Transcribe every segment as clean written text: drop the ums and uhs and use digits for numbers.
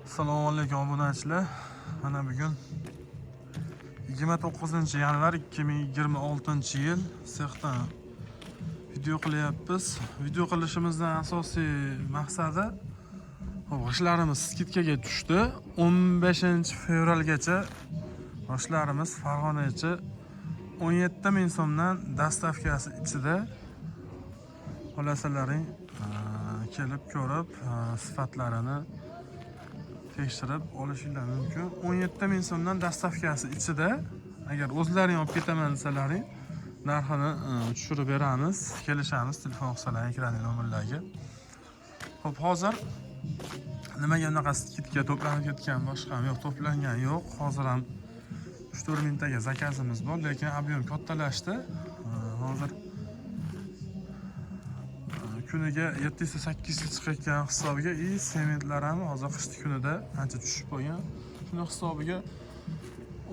Assalomu alaykum obunachilar. Mana bugun 29-yanvar 2026-yil sexdan video qilyapmiz. Video qilishimizning asosiy maqsadi g'ishlarimiz skidkaga tushdi. 15-fevralgacha g'ishlarimiz Farg'onacha 17,000 so'mdan dastavkasi ichida. Xolasalaring kelib ko'rib sifatlarini tekshirib olishingiz mumkin. 17,000 so'mdan dastavkasi ichida. Agar o'zlaring olib ketaman desalaring, narxini tushirib beramiz. Kelishamiz telefon qilsalaring ekrandagi nomerlarga. Xo'p, hozir nimaga unaqa skidka to'planib ketgan boshqa ham yo'q, to'plangan yo'q. Hozir ham 3-4 mingtaga zakazimiz bor, lekin ob'yom kattalashdi. Hozir kuniga 700-800 chiqayotgan hisobiga sementlar ham hozir qishki kunida ancha tushib qolgan. Shuni hisobiga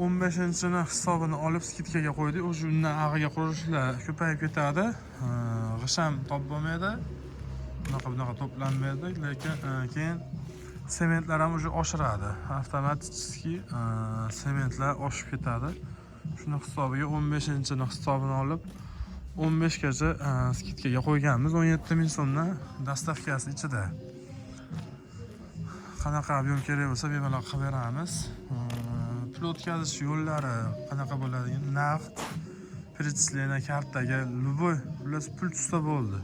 15-ni hisobini olib skidkaga qo'ydik. O'sha undan ag'iga qurilishlar ko'payib ketadi. G'ish ham top bo'lmaydi. Bunaqa to'planmaydi, lekin keyin sementlar ham o'sha oshiradi. Avtomatik sementlar oshib ketadi. Shuni hisobiga 15-ni hisobini olib 15 gacha skidkaga qo'yganmiz. 17,000 so'mdan dastavkasi ichida. Qanaqa ob'yom kerak bo'lsa bemalol qilib beramiz. Pul o'tkazish yo'llari qanaqa bo'ladi? Naqd, перечисление kartaga, любой pul tushsa bo'ldi.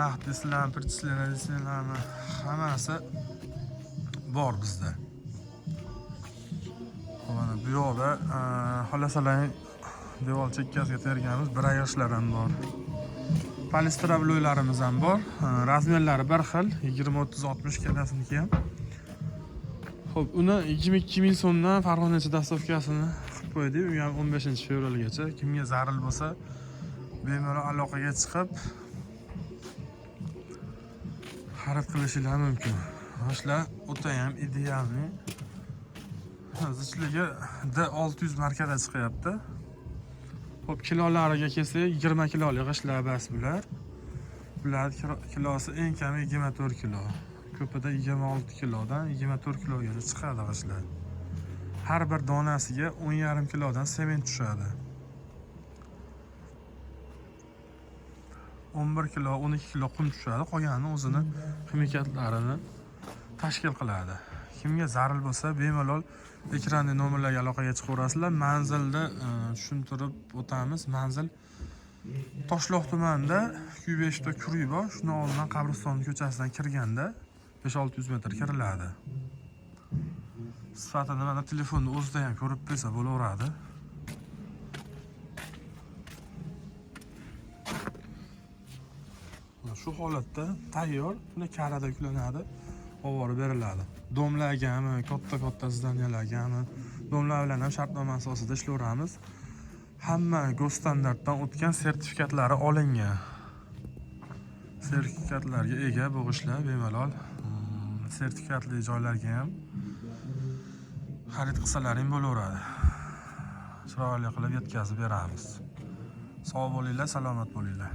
Naqd desizlarmi, перечисление desizlarmi, hammasi bor bizda. Mana bu yoqda xolasalaring devor chekkasiga terganmiz, bir ayirishlar ham bor. Polistiravloylarimiz ham bor. Razmerlari bir xil, 20-30-60 kelasiniki ham. Xo'p, uni 22,000 so'mdan Farg'onacha dastavkasini qilib qo'ydik. U ham 15-fevralgacha. Kimga zarur bo'lsa, bemalol aloqaga chiqib xarid qilishingiz mumkin. Yoshlar o'ta ham idealni. Zichligi D600 markada chiqyapti. Xo'p, kilolariga kelsak, 20 kilolik g'ishlar bas bular. Bular kilosi eng kami 24 kilo. Ko'pida 26 kilodan 24 kilogacha chiqadi g'ishlar. Har bir donasiga 10,5 kilodan sement tushadi. 11 kilo, 12 kilo qum tushadi. Qolganini o'zini ximikatlarini tashkil qiladi. Kimga zarur bo'lsa, bemalol ekranda nomerlarga aloqaga chiqaverasizlar. Manzilda tushuntirib o'tamiz. Manzil Toshloq tumanida Q5 Kuruy bor. Shuni oldidan Qabriston ko'chasidan kirganda 5-600 metr kiriladi. Sifatini mana telefonni o'zida ham ko'rib bersa bo'laveradi. Shu holatda tayyor, buni karada yuklanadi, olib beriladi. Domlargami, katta zdanyalargami, domlar bilan ham shartnoma asosida ishlayveramiz. Hamma go'standarddan o'tgan sertifikatlari olingan. Sertifikatlarga ega bo'g'ishlar bemalol sertifikatli joylarga ham xarid qilsalaring bo'laveradi. Chiroyli qilib yetkazib beramiz. Sog' bo'linglar, salomat bo'linglar.